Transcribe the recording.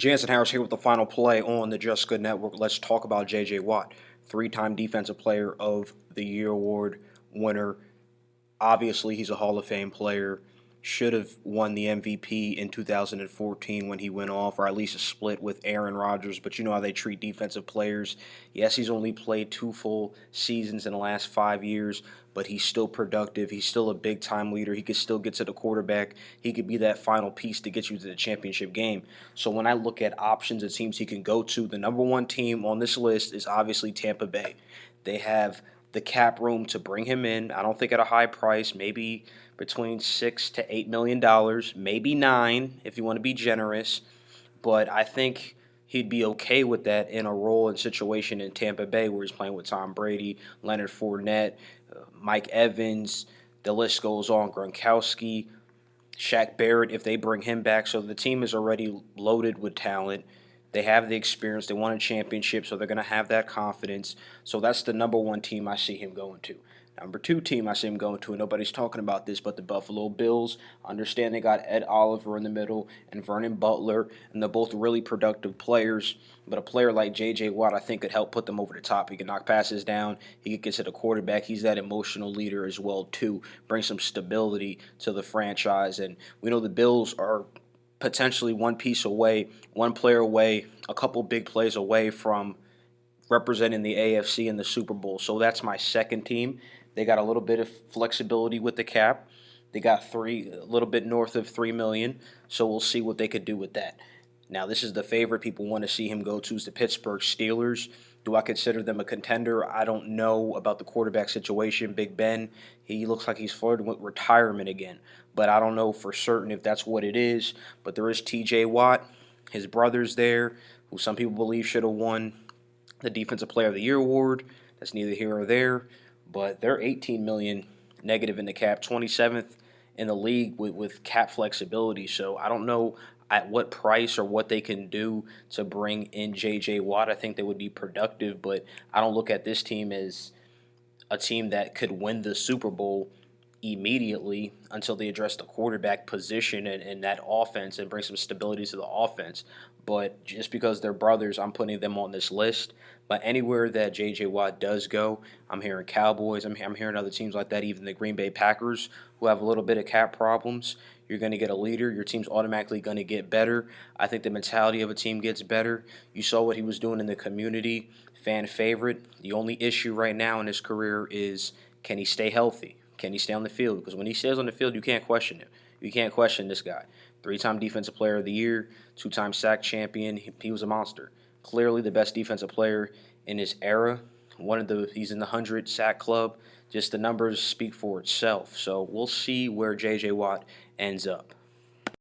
Jansen Harris here with the final play on the Just Good Network. Let's talk about J.J. Watt, three-time Defensive Player of the Year award winner. Obviously, he's a Hall of Fame player. Should have won the MVP in 2014 when he went off, or at least a split with Aaron Rodgers. But you know how they treat defensive players. Yes, he's only played 2 full seasons in the last 5 years, but he's still productive. He's still a big-time leader. He could still get to the quarterback. He could be that final piece to get you to the championship game. So when I look at options and teams he can go to, the number one team on this list is obviously Tampa Bay. They have the cap room to bring him in. I don't think at a high price, maybe between $6 to $8 million, maybe $9 if you want to be generous. But I think he'd be okay with that in a role and situation in Tampa Bay where he's playing with Tom Brady, Leonard Fournette, Mike Evans. The list goes on. Gronkowski, Shaq Barrett, if they bring him back. So the team is already loaded with talent. They have the experience. They won a championship, so they're going to have that confidence. So that's the number one team I see him going to. Number two team I see him going to, and nobody's talking about this, but the Buffalo Bills. Understand they got Ed Oliver in the middle and Vernon Butler, and they're both really productive players. But a player like J.J. Watt, I think, could help put them over the top. He can knock passes down. He could get to the quarterback. He's that emotional leader as well, too. Bring some stability to the franchise. And we know the Bills are potentially one piece away, one player away, a couple big plays away from representing the AFC in the Super Bowl. So that's my second team. They got a little bit of flexibility with the cap. They got a little bit north of $3 million. So we'll see what they could do with that. Now, this is the favorite people want to see him go to is the Pittsburgh Steelers. Do I consider them a contender? I don't know about the quarterback situation. Big Ben, he looks like he's flirting with retirement again. But I don't know for certain if that's what it is. But there is T.J. Watt, his brother's there, who some people believe should have won the Defensive Player of the Year award. That's neither here or there. But they're $18 million negative in the cap, 27th in the league with cap flexibility. So I don't know at what price or what they can do to bring in J.J. Watt. I think they would be productive, but I don't look at this team as a team that could win the Super Bowl immediately until they address the quarterback position and that offense and bring some stability to the offense. But just because they're brothers, I'm putting them on this list. But anywhere that J.J. Watt does go, I'm hearing Cowboys, I'm hearing other teams like that, even the Green Bay Packers, who have a little bit of cap problems. You're going to get a leader. Your team's automatically going to get better. I think the mentality of a team gets better. You saw what he was doing in the community, fan favorite. The only issue right now in his career is, can he stay healthy? Can he stay on the field? Because when he stays on the field, you can't question him. You can't question this guy. Three-time Defensive Player of the Year, two-time sack champion. He was a monster. Clearly the best defensive player in his era. He's in the 100 sack club. Just the numbers speak for itself. So we'll see where J.J. Watt ends up.